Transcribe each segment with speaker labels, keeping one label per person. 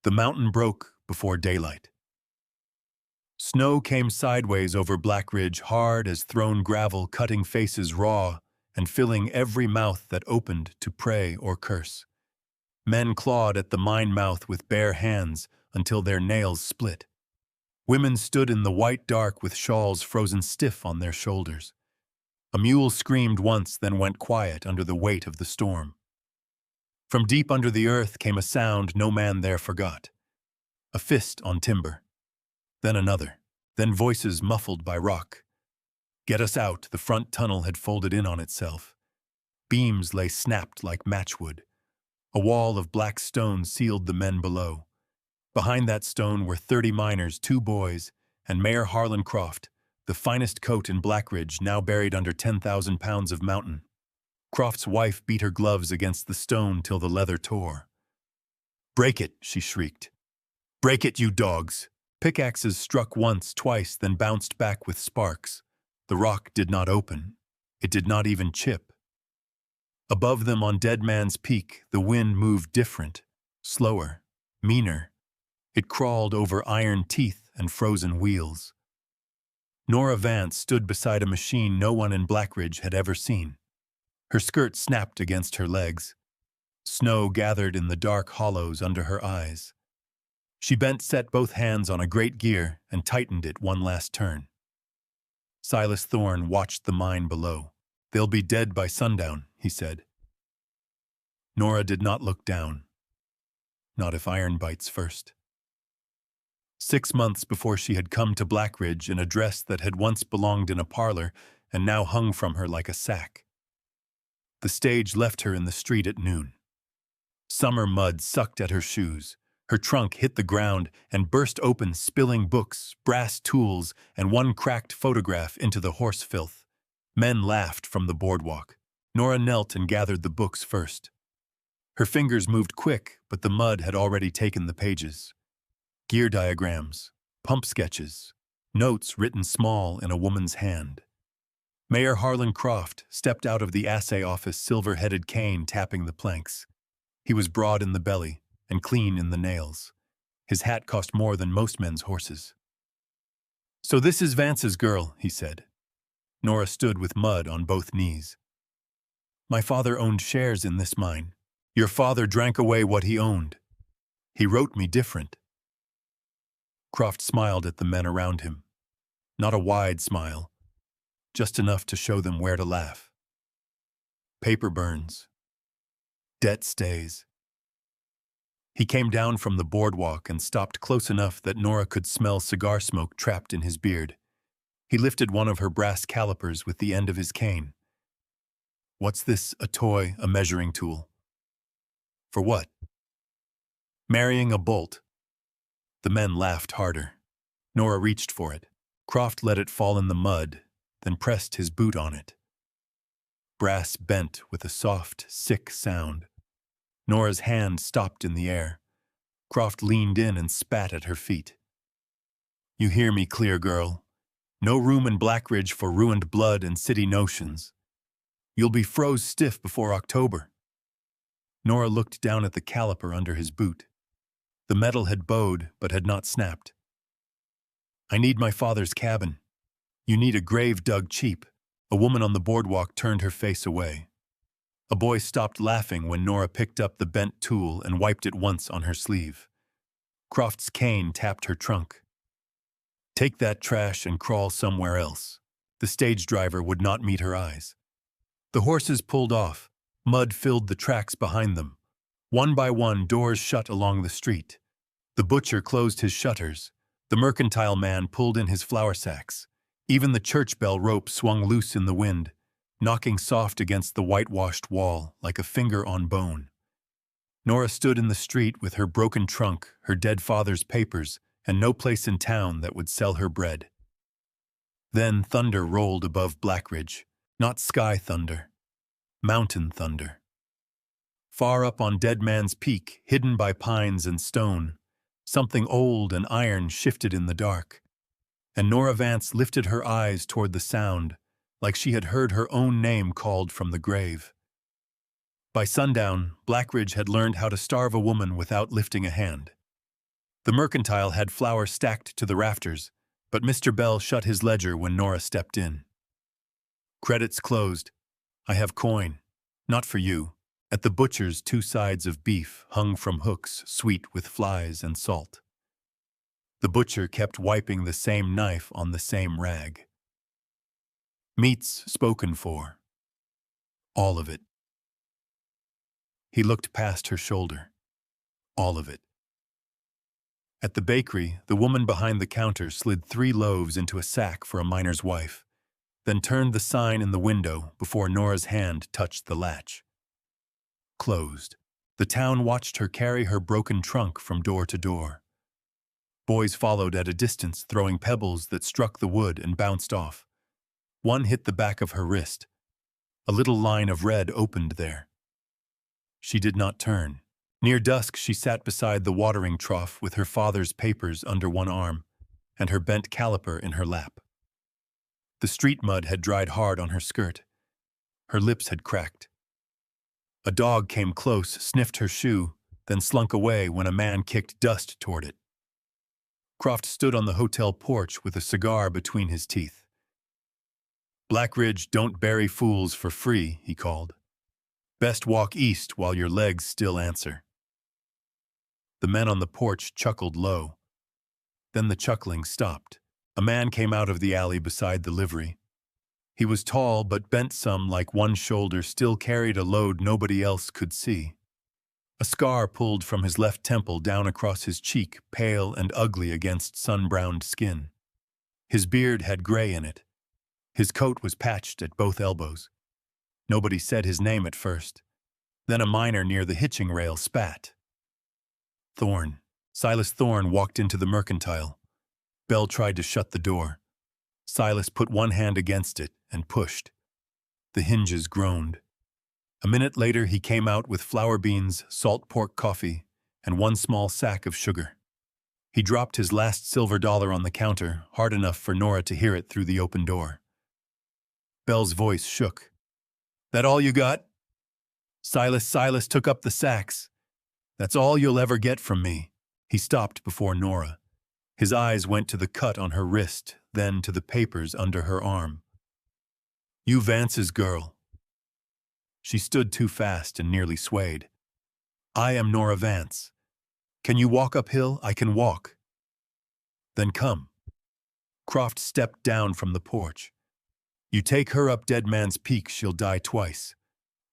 Speaker 1: The mountain broke before daylight. Snow came sideways over Black Ridge, hard as thrown gravel, cutting faces raw and filling every mouth that opened to pray or curse. Men clawed at the mine mouth with bare hands until their nails split. Women stood in the white dark with shawls frozen stiff on their shoulders. A mule screamed once, then went quiet under the weight of the storm. From deep under the earth came a sound no man there forgot. A fist on timber. Then another. Then voices muffled by rock. Get us out, the front tunnel had folded in on itself. Beams lay snapped like matchwood. A wall of black stone sealed the men below. Behind that stone were 30 miners, 2 boys, and Mayor Harlan Croft, the finest coat in Black Ridge, now buried under 10,000 pounds of mountain. Croft's wife beat her gloves against the stone till the leather tore. "Break it," she shrieked. "Break it, you dogs!" Pickaxes struck once, twice, then bounced back with sparks. The rock did not open. It did not even chip. Above them on Dead Man's Peak, the wind moved different, slower, meaner. It crawled over iron teeth and frozen wheels. Nora Vance stood beside a machine no one in Black Ridge had ever seen. Her skirt snapped against her legs. Snow gathered in the dark hollows under her eyes. She bent, set both hands on a great gear, and tightened it one last turn. Silas Thorne watched the mine below. "They'll be dead by sundown," he said. Nora did not look down. Not if iron bites first. 6 months before she had come to Black Ridge in a dress that had once belonged in a parlor and now hung from her like a sack. The stage left her in the street at noon. Summer mud sucked at her shoes. Her trunk hit the ground and burst open, spilling books, brass tools, and one cracked photograph into the horse filth. Men laughed from the boardwalk. Nora knelt and gathered the books first. Her fingers moved quick, but the mud had already taken the pages. Gear diagrams, pump sketches, notes written small in a woman's hand. Mayor Harlan Croft stepped out of the assay office, silver-headed cane tapping the planks. He was broad in the belly and clean in the nails. His hat cost more than most men's horses. "So this is Vance's girl," he said. Nora stood with mud on both knees. "My father owned shares in this mine. Your father drank away what he owned. He wrote me different." Croft smiled at the men around him. Not a wide smile, just enough to show them where to laugh. Paper burns. Debt stays. He came down from the boardwalk and stopped close enough that Nora could smell cigar smoke trapped in his beard. He lifted one of her brass calipers with the end of his cane. "What's this, a toy, a measuring tool?" "For what?" "Marrying a bolt." The men laughed harder. Nora reached for it. Croft let it fall in the mud, then pressed his boot on it. Brass bent with a soft, sick sound. Nora's hand stopped in the air. Croft leaned in and spat at her feet. "You hear me clear, girl. No room in Black Ridge for ruined blood and city notions. You'll be froze stiff before October." Nora looked down at the caliper under his boot. The metal had bowed, but had not snapped. "I need my father's cabin. You need a grave dug cheap." A woman on the boardwalk turned her face away. A boy stopped laughing when Nora picked up the bent tool and wiped it once on her sleeve. Croft's cane tapped her trunk. "Take that trash and crawl somewhere else." The stage driver would not meet her eyes. The horses pulled off. Mud filled the tracks behind them. One by one, doors shut along the street. The butcher closed his shutters. The mercantile man pulled in his flour sacks. Even the church bell rope swung loose in the wind, knocking soft against the whitewashed wall like a finger on bone. Nora stood in the street with her broken trunk, her dead father's papers, and no place in town that would sell her bread. Then thunder rolled above Black Ridge, not sky thunder, mountain thunder. Far up on Dead Man's Peak, hidden by pines and stone, something old and iron shifted in the dark, and Nora Vance lifted her eyes toward the sound, like she had heard her own name called from the grave. By sundown, Black Ridge had learned how to starve a woman without lifting a hand. The mercantile had flour stacked to the rafters, but Mr. Bell shut his ledger when Nora stepped in. Credits closed. I have coin. Not for you. At the butcher's, 2 sides of beef hung from hooks, sweet with flies and salt. The butcher kept wiping the same knife on the same rag. Meats spoken for. All of it. He looked past her shoulder. All of it. At the bakery, the woman behind the counter slid 3 loaves into a sack for a miner's wife, then turned the sign in the window before Nora's hand touched the latch. Closed. The town watched her carry her broken trunk from door to door. Boys followed at a distance, throwing pebbles that struck the wood and bounced off. One hit the back of her wrist. A little line of red opened there. She did not turn. Near dusk, she sat beside the watering trough with her father's papers under one arm and her bent caliper in her lap. The street mud had dried hard on her skirt. Her lips had cracked. A dog came close, sniffed her shoe, then slunk away when a man kicked dust toward it. Croft stood on the hotel porch with a cigar between his teeth. "Blackridge don't bury fools for free," he called. "Best walk east while your legs still answer." The men on the porch chuckled low. Then the chuckling stopped. A man came out of the alley beside the livery. He was tall but bent some, like one shoulder still carried a load nobody else could see. A scar pulled from his left temple down across his cheek, pale and ugly against sun-browned skin. His beard had gray in it. His coat was patched at both elbows. Nobody said his name at first. Then a miner near the hitching rail spat. Thorne. Silas Thorne walked into the mercantile. Bell tried to shut the door. Silas put one hand against it and pushed. The hinges groaned. A minute later, he came out with flour beans, salt pork coffee, and 1 small sack of sugar. He dropped his last silver dollar on the counter, hard enough for Nora to hear it through the open door. Bell's voice shook. "That all you got?" Silas took up the sacks. "That's all you'll ever get from me." He stopped before Nora. His eyes went to the cut on her wrist, then to the papers under her arm. "You Vance's girl." She stood too fast and nearly swayed. "I am Nora Vance. Can you walk uphill? I can walk." "Then come." Croft stepped down from the porch. "You take her up Dead Man's Peak, she'll die twice.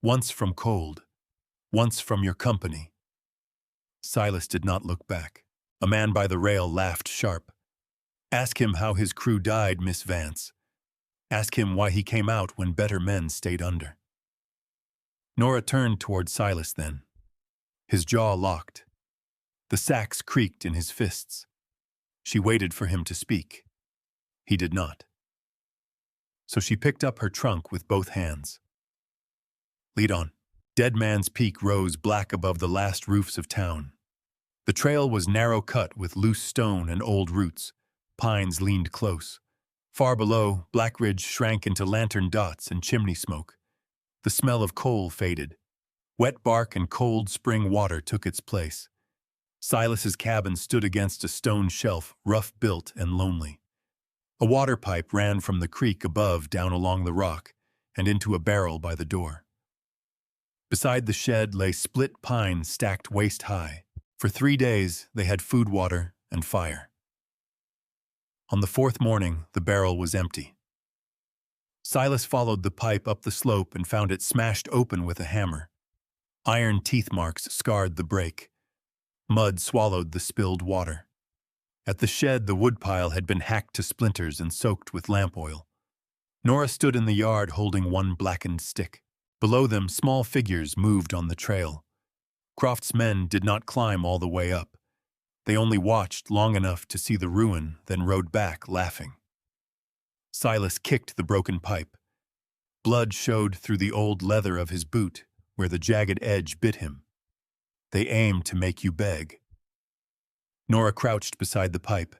Speaker 1: Once from cold, once from your company." Silas did not look back. A man by the rail laughed sharp. "Ask him how his crew died, Miss Vance. Ask him why he came out when better men stayed under." Nora turned toward Silas then. His jaw locked. The sacks creaked in his fists. She waited for him to speak. He did not. So she picked up her trunk with both hands. "Lead on." Dead Man's Peak rose black above the last roofs of town. The trail was narrow cut with loose stone and old roots. Pines leaned close. Far below, Blackridge shrank into lantern dots and chimney smoke. The smell of coal faded. Wet bark and cold spring water took its place. Silas's cabin stood against a stone shelf, rough-built and lonely. A water pipe ran from the creek above down along the rock and into a barrel by the door. Beside the shed lay split pine stacked waist-high. For 3 days, they had food, water, and fire. On the 4th morning, the barrel was empty. Silas followed the pipe up the slope and found it smashed open with a hammer. Iron teeth marks scarred the break. Mud swallowed the spilled water. At the shed, the woodpile had been hacked to splinters and soaked with lamp oil. Nora stood in the yard holding one blackened stick. Below them, small figures moved on the trail. Croft's men did not climb all the way up. They only watched long enough to see the ruin, then rode back, laughing. Silas kicked the broken pipe. Blood showed through the old leather of his boot, where the jagged edge bit him. "They aim to make you beg." Nora crouched beside the pipe.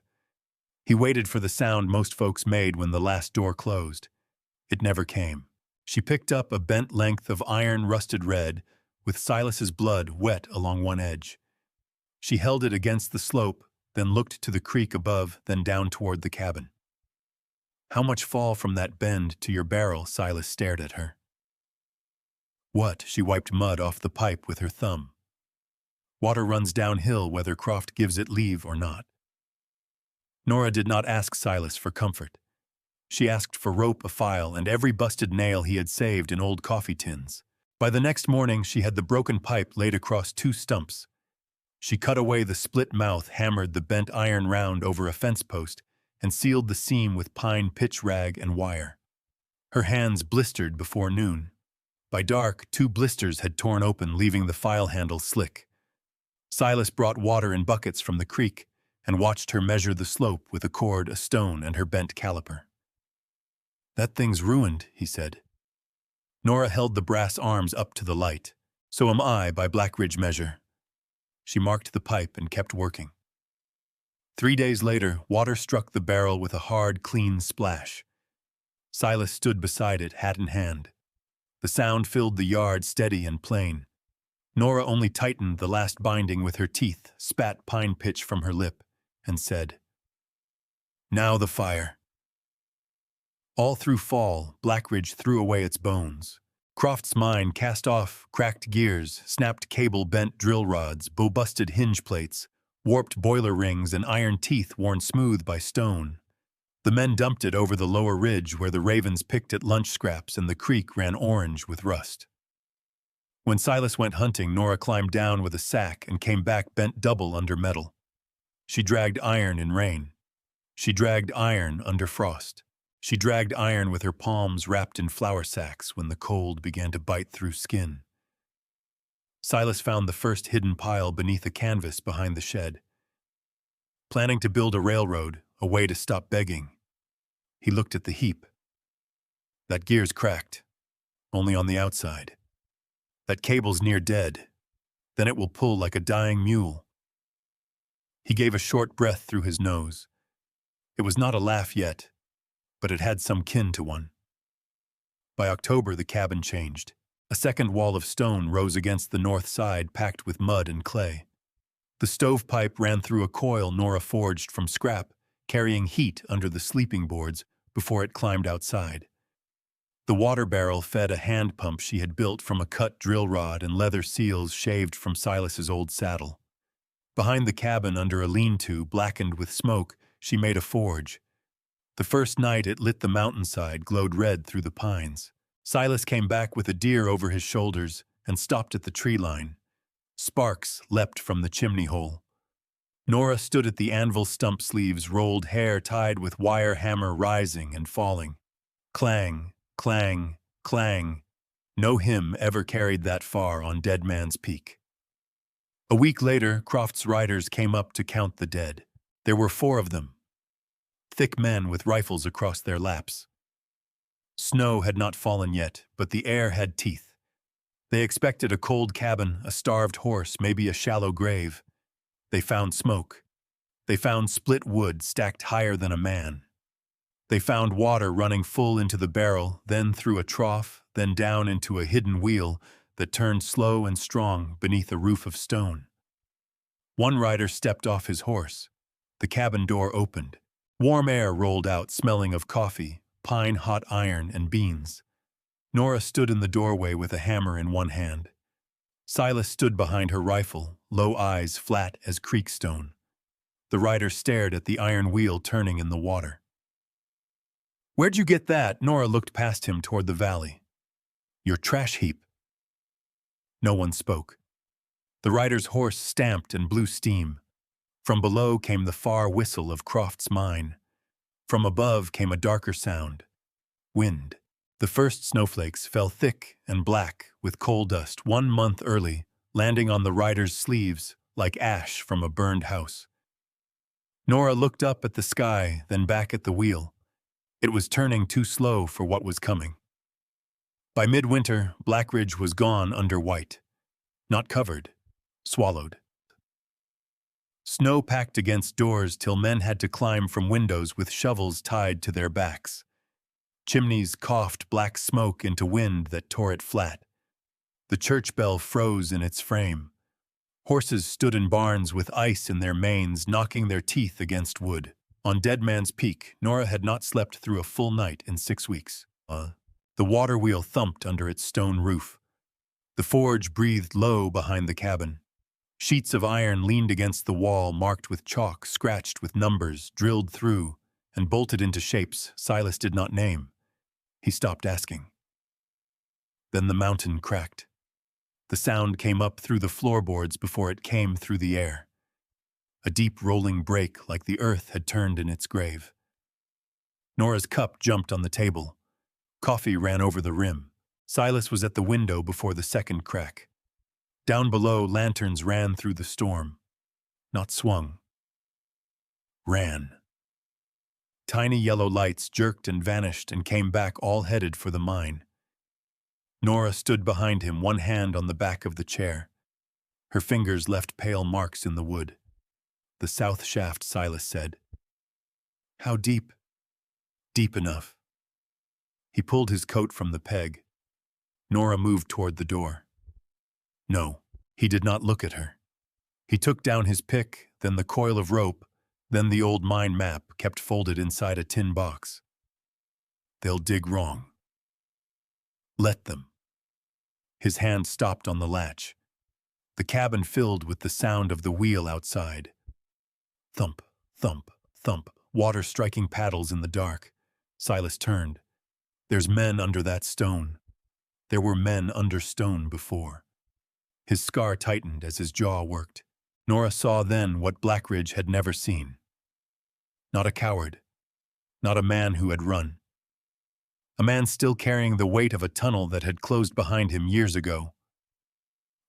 Speaker 1: He waited for the sound most folks made when the last door closed. It never came. She picked up a bent length of iron rusted red, with Silas's blood wet along one edge. She held it against the slope, then looked to the creek above, then down toward the cabin. "How much fall from that bend to your barrel?" Silas stared at her. "What?" She wiped mud off the pipe with her thumb. "Water runs downhill whether Croft gives it leave or not." Nora did not ask Silas for comfort. She asked for rope, a file, and every busted nail he had saved in old coffee tins. By the next morning, she had the broken pipe laid across 2 stumps. She cut away the split mouth, hammered the bent iron round over a fence post, and sealed the seam with pine pitch rag and wire. Her hands blistered before noon. By dark, 2 blisters had torn open, leaving the file handle slick. Silas brought water in buckets from the creek and watched her measure the slope with a cord, a stone, and her bent caliper. "That thing's ruined," he said. Nora held the brass arms up to the light. "So am I by Black Ridge measure." She marked the pipe and kept working. 3 days later, water struck the barrel with a hard, clean splash. Silas stood beside it, hat in hand. The sound filled the yard, steady and plain. Nora only tightened the last binding with her teeth, spat pine pitch from her lip, and said, "Now the fire." All through fall, Blackridge threw away its bones. Croft's mine cast off cracked gears, snapped cable, bent drill rods, bow-busted hinge plates, warped boiler rings, and iron teeth worn smooth by stone. The men dumped it over the lower ridge where the ravens picked at lunch scraps and the creek ran orange with rust. When Silas went hunting, Nora climbed down with a sack and came back bent double under metal. She dragged iron in rain. She dragged iron under frost. She dragged iron with her palms wrapped in flour sacks when the cold began to bite through skin. Silas found the first hidden pile beneath a canvas behind the shed. Planning to build a railroad, a way to stop begging. He looked at the heap. "That gear's cracked, only on the outside. That cable's near dead. Then it will pull like a dying mule." He gave a short breath through his nose. It was not a laugh yet, but it had some kin to one. By October, the cabin changed. A second wall of stone rose against the north side, packed with mud and clay. The stovepipe ran through a coil Nora forged from scrap, carrying heat under the sleeping boards before it climbed outside. The water barrel fed a hand pump she had built from a cut drill rod and leather seals shaved from Silas's old saddle. Behind the cabin, under a lean-to blackened with smoke, she made a forge. The first night it lit the mountainside, glowed red through the pines. Silas came back with a deer over his shoulders and stopped at the tree line. Sparks leapt from the chimney hole. Nora stood at the anvil stump sleeves, rolled hair tied with wire hammer rising and falling. Clang, clang, clang. No hymn ever carried that far on Dead Man's Peak. A week later, Croft's riders came up to count the dead. There were 4 of them. Thick men with rifles across their laps. Snow had not fallen yet, but the air had teeth. They expected a cold cabin, a starved horse, maybe a shallow grave. They found smoke. They found split wood stacked higher than a man. They found water running full into the barrel, then through a trough, then down into a hidden wheel that turned slow and strong beneath a roof of stone. One rider stepped off his horse. The cabin door opened. Warm air rolled out, smelling of coffee, pine, hot iron, and beans. Nora stood in the doorway with a hammer in one hand. Silas stood behind her rifle, low eyes flat as creek stone. The rider stared at the iron wheel turning in the water. "Where'd you get that?" Nora looked past him toward the valley. "Your trash heap." No one spoke. The rider's horse stamped and blew steam. From below came the far whistle of Croft's mine. From above came a darker sound. Wind. The first snowflakes fell thick and black with coal dust 1 month early, landing on the rider's sleeves like ash from a burned house. Nora looked up at the sky, then back at the wheel. It was turning too slow for what was coming. By midwinter, Blackridge was gone under white. Not covered, swallowed. Snow packed against doors till men had to climb from windows with shovels tied to their backs. Chimneys coughed black smoke into wind that tore it flat. The church bell froze in its frame. Horses stood in barns with ice in their manes, knocking their teeth against wood. On Dead Man's Peak, Nora had not slept through a full night in 6 weeks. The water wheel thumped under its stone roof. The forge breathed low behind the cabin. Sheets of iron leaned against the wall, marked with chalk, scratched with numbers, drilled through, and bolted into shapes Silas did not name. He stopped asking. Then the mountain cracked. The sound came up through the floorboards before it came through the air. A deep rolling break like the earth had turned in its grave. Nora's cup jumped on the table. Coffee ran over the rim. Silas was at the window before the second crack. Down below, lanterns ran through the storm. Not swung. Ran. Tiny yellow lights jerked and vanished and came back, all headed for the mine. Nora stood behind him, one hand on the back of the chair. Her fingers left pale marks in the wood. The south shaft, Silas said. How deep? Deep enough. He pulled his coat from the peg. Nora moved toward the door. No, he did not look at her. He took down his pick, then the coil of rope, then the old mine map kept folded inside a tin box. They'll dig wrong. Let them. His hand stopped on the latch. The cabin filled with the sound of the wheel outside. Thump, thump, thump, water striking paddles in the dark. Silas turned. There's men under that stone. There were men under stone before. His scar tightened as his jaw worked. Nora saw then what Blackridge had never seen. Not a coward. Not a man who had run. A man still carrying the weight of a tunnel that had closed behind him years ago.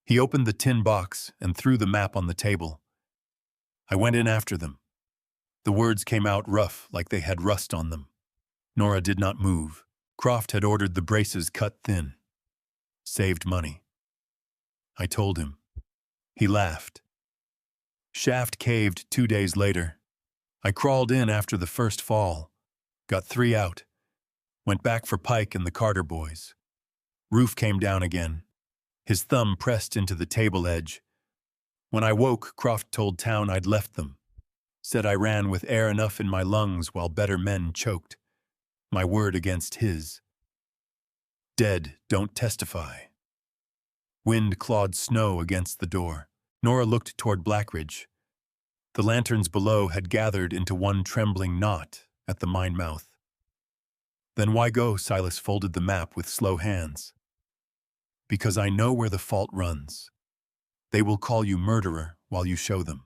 Speaker 1: He opened the tin box and threw the map on the table. I went in after them. The words came out rough, like they had rust on them. Nora did not move. Croft had ordered the braces cut thin. Saved money. I told him. He laughed. Shaft caved 2 days later. I crawled in after the first fall. Got 3 out. Went back for Pike and the Carter boys. Roof came down again. His thumb pressed into the table edge. When I woke, Croft told town I'd left them. Said I ran with air enough in my lungs while better men choked. My word against his. Dead don't testify. Wind clawed snow against the door. Nora looked toward Blackridge. The lanterns below had gathered into one trembling knot at the mine mouth. Then why go? Silas folded the map with slow hands. Because I know where the fault runs. They will call you murderer while you show them.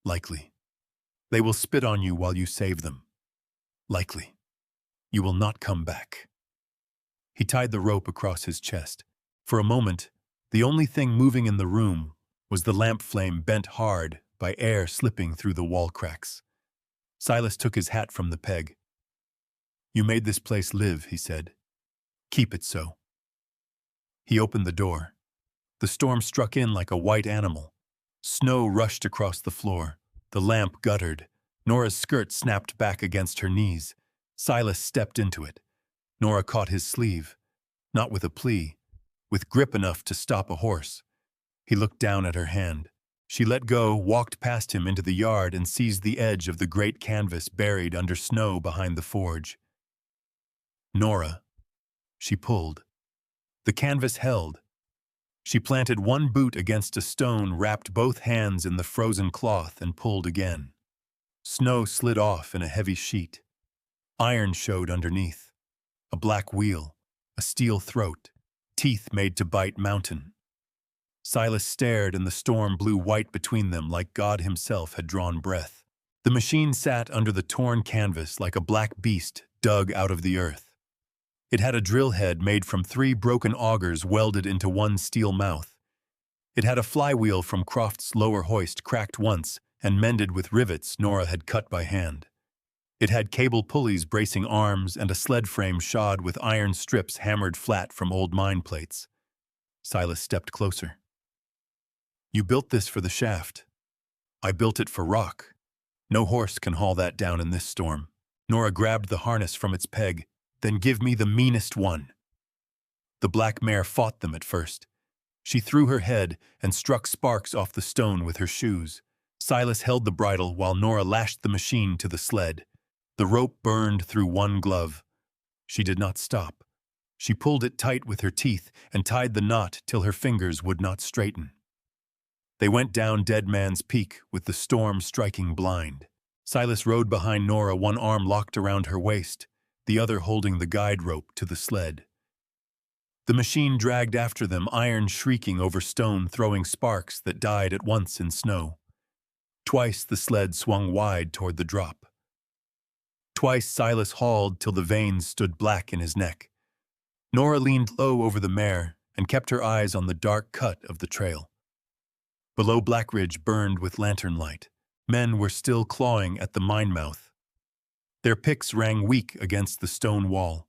Speaker 1: Likely. They will spit on you while you save them. Likely. You will not come back. He tied the rope across his chest. For a moment, the only thing moving in the room was the lamp flame bent hard by air slipping through the wall cracks. Silas took his hat from the peg. You made this place live, he said. Keep it so. He opened the door. The storm struck in like a white animal. Snow rushed across the floor. The lamp guttered. Nora's skirt snapped back against her knees. Silas stepped into it. Nora caught his sleeve. Not with a plea, with grip enough to stop a horse. He looked down at her hand. She let go, walked past him into the yard, and seized the edge of the great canvas buried under snow behind the forge. Nora. She pulled. The canvas held. She planted one boot against a stone, wrapped both hands in the frozen cloth, and pulled again. Snow slid off in a heavy sheet. Iron showed underneath. A black wheel, a steel throat, teeth made to bite mountain. Silas stared, and the storm blew white between them like God himself had drawn breath. The machine sat under the torn canvas like a black beast dug out of the earth. It had a drill head made from 3 broken augers welded into one steel mouth. It had a flywheel from Croft's lower hoist cracked once and mended with rivets Nora had cut by hand. It had cable pulleys bracing arms and a sled frame shod with iron strips hammered flat from old mine plates. Silas stepped closer. You built this for the shaft. I built it for rock. No horse can haul that down in this storm. Nora grabbed the harness from its peg. Then give me the meanest one. The black mare fought them at first. She threw her head and struck sparks off the stone with her shoes. Silas held the bridle while Nora lashed the machine to the sled. The rope burned through one glove. She did not stop. She pulled it tight with her teeth and tied the knot till her fingers would not straighten. They went down Dead Man's Peak with the storm striking blind. Silas rode behind Nora, one arm locked around her waist, the other holding the guide rope to the sled. The machine dragged after them, iron shrieking over stone, throwing sparks that died at once in snow. Twice the sled swung wide toward the drop. Twice Silas hauled till the veins stood black in his neck. Nora leaned low over the mare and kept her eyes on the dark cut of the trail. Below Black Ridge burned with lantern light. Men were still clawing at the mine mouth. Their picks rang weak against the stone wall.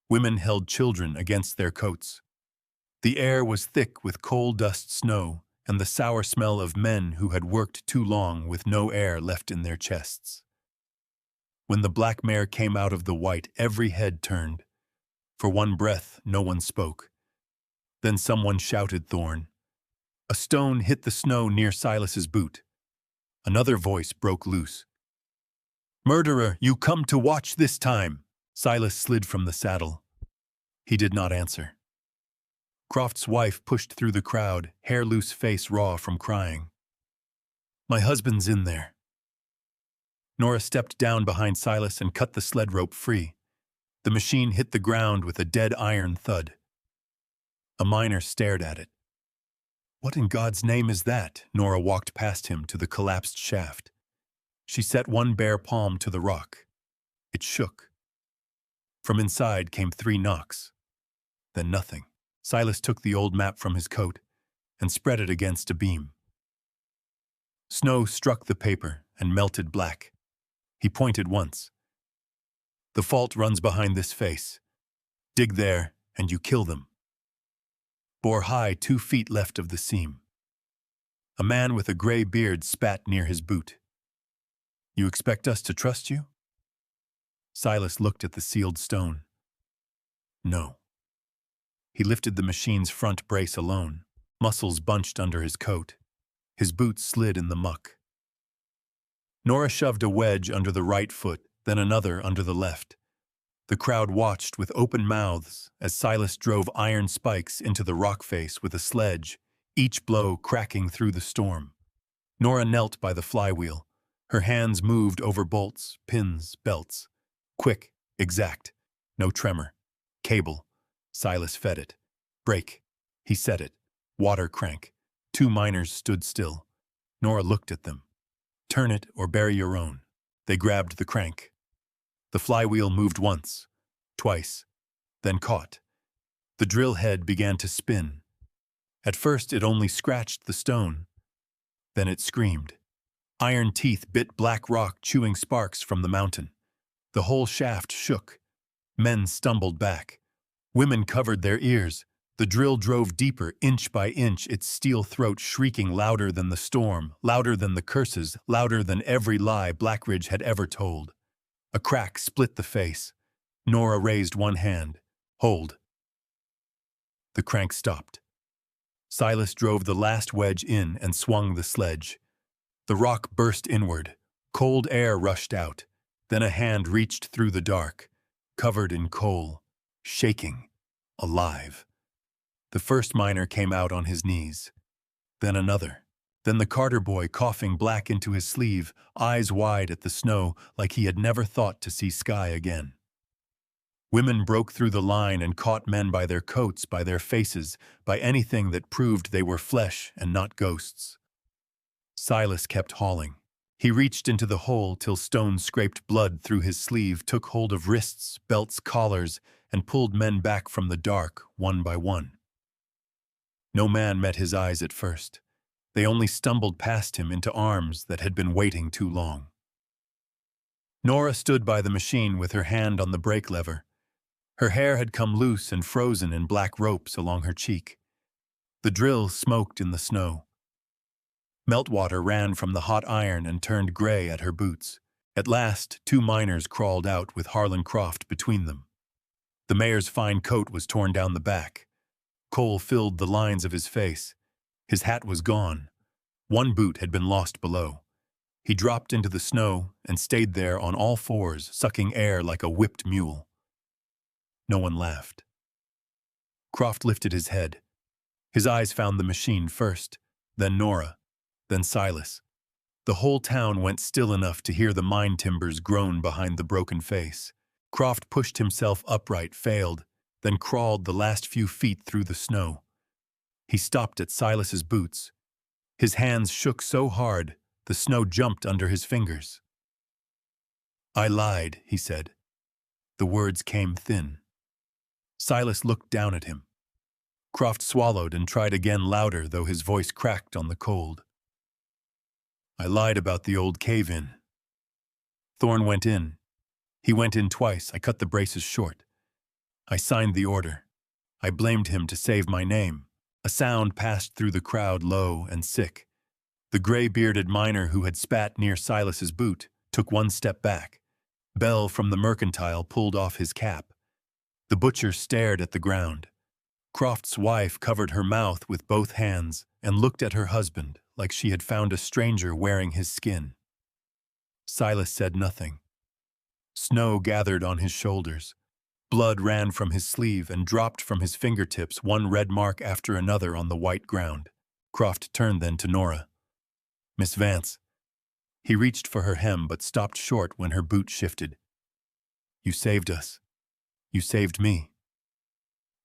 Speaker 1: Women held children against their coats. The air was thick with coal dust snow and the sour smell of men who had worked too long with no air left in their chests. When the black mare came out of the white, every head turned. For one breath, no one spoke. Then someone shouted Thorn. A stone hit the snow near Silas's boot. Another voice broke loose. "Murderer, you come to watch this time!" Silas slid from the saddle. He did not answer. Croft's wife pushed through the crowd, hair loose, face raw from crying. "My husband's in there." Nora stepped down behind Silas and cut the sled rope free. The machine hit the ground with a dead iron thud. A miner stared at it. "What in God's name is that?" Nora walked past him to the collapsed shaft. She set one bare palm to the rock. It shook. From inside came 3 knocks. Then nothing. Silas took the old map from his coat and spread it against a beam. Snow struck the paper and melted black. He pointed once. "The fault runs behind this face. Dig there, and you kill them." Bore high 2 feet left of the seam. A man with a gray beard spat near his boot. "You expect us to trust you?" Silas looked at the sealed stone. No. He lifted the machine's front brace alone, muscles bunched under his coat. His boots slid in the muck. Nora shoved a wedge under the right foot, then another under the left. The crowd watched with open mouths as Silas drove iron spikes into the rock face with a sledge, each blow cracking through the storm. Nora knelt by the flywheel. Her hands moved over bolts, pins, belts. Quick, exact, no tremor. Cable. Silas fed it. Brake. He set it. Water crank. 2 miners stood still. Nora looked at them. "Turn it or bury your own." They grabbed the crank. The flywheel moved once, twice, then caught. The drill head began to spin. At first it only scratched the stone. Then it screamed. Iron teeth bit black rock, chewing sparks from the mountain. The whole shaft shook. Men stumbled back. Women covered their ears. The drill drove deeper, inch by inch, its steel throat shrieking louder than the storm, louder than the curses, louder than every lie Blackridge had ever told. A crack split the face. Nora raised one hand. "Hold." The crank stopped. Silas drove the last wedge in and swung the sledge. The rock burst inward. Cold air rushed out. Then a hand reached through the dark, covered in coal, shaking, alive. The first miner came out on his knees. Then another. Then the Carter boy, coughing black into his sleeve, eyes wide at the snow like he had never thought to see sky again. Women broke through the line and caught men by their coats, by their faces, by anything that proved they were flesh and not ghosts. Silas kept hauling. He reached into the hole till stone scraped blood through his sleeve, took hold of wrists, belts, collars, and pulled men back from the dark, one by one. No man met his eyes at first. They only stumbled past him into arms that had been waiting too long. Nora stood by the machine with her hand on the brake lever. Her hair had come loose and frozen in black ropes along her cheek. The drill smoked in the snow. Meltwater ran from the hot iron and turned gray at her boots. At last, 2 miners crawled out with Harlan Croft between them. The mayor's fine coat was torn down the back. Coal filled the lines of his face. His hat was gone. One boot had been lost below. He dropped into the snow and stayed there on all fours, sucking air like a whipped mule. No one laughed. Croft lifted his head. His eyes found the machine first, then Nora, then Silas. The whole town went still enough to hear the mine timbers groan behind the broken face. Croft pushed himself upright, failed, then crawled the last few feet through the snow. He stopped at Silas's boots. His hands shook so hard, the snow jumped under his fingers. "I lied," he said. The words came thin. Silas looked down at him. Croft swallowed and tried again, louder, though his voice cracked on the cold. "I lied about the old cave-in." Thorne went in. He went in twice. I cut the braces short. I signed the order. I blamed him to save my name. A sound passed through the crowd, low and sick. The gray-bearded miner who had spat near Silas's boot took one step back. Bell from the mercantile pulled off his cap. The butcher stared at the ground. Croft's wife covered her mouth with both hands and looked at her husband like she had found a stranger wearing his skin. Silas said nothing. Snow gathered on his shoulders. Blood ran from his sleeve and dropped from his fingertips, one red mark after another on the white ground. Croft turned then to Nora. "Miss Vance." He reached for her hem but stopped short when her boot shifted. "You saved us. You saved me.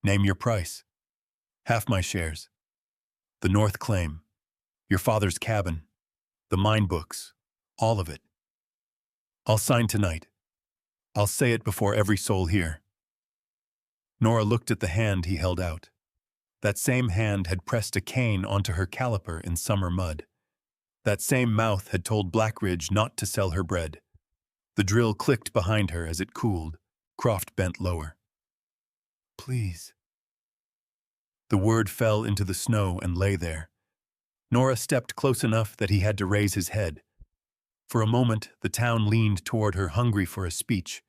Speaker 1: Name your price." "Half my shares. The North claim. Your father's cabin. The mine books. All of it. I'll sign tonight. I'll say it before every soul here." Nora looked at the hand he held out. That same hand had pressed a cane onto her caliper in summer mud. That same mouth had told Blackridge not to sell her bread. The drill clicked behind her as it cooled. Croft bent lower. "Please." The word fell into the snow and lay there. Nora stepped close enough that he had to raise his head. For a moment, the town leaned toward her, hungry for a speech,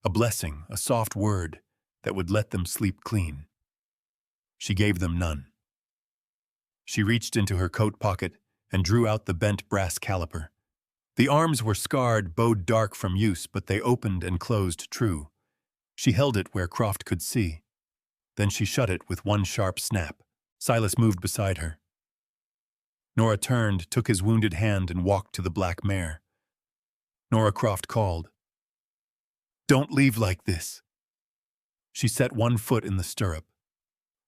Speaker 1: a blessing, a soft word that would let them sleep clean. She gave them none. She reached into her coat pocket and drew out the bent brass caliper. The arms were scarred, bowed dark from use, but they opened and closed true. She held it where Croft could see. Then she shut it with one sharp snap. Silas moved beside her. Nora turned, took his wounded hand, and walked to the black mare. Nora, Croft called. "Don't leave like this." She set one foot in the stirrup.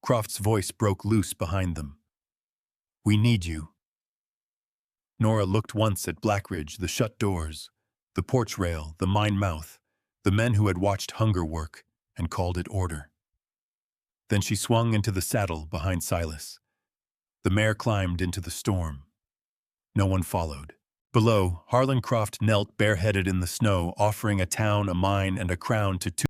Speaker 1: Croft's voice broke loose behind them. "We need you." Nora looked once at Blackridge, the shut doors, the porch rail, the mine mouth, the men who had watched hunger work, and called it order. Then she swung into the saddle behind Silas. The mare climbed into the storm. No one followed. Below, Harlan Croft knelt bareheaded in the snow, offering a town, a mine, and a crown to two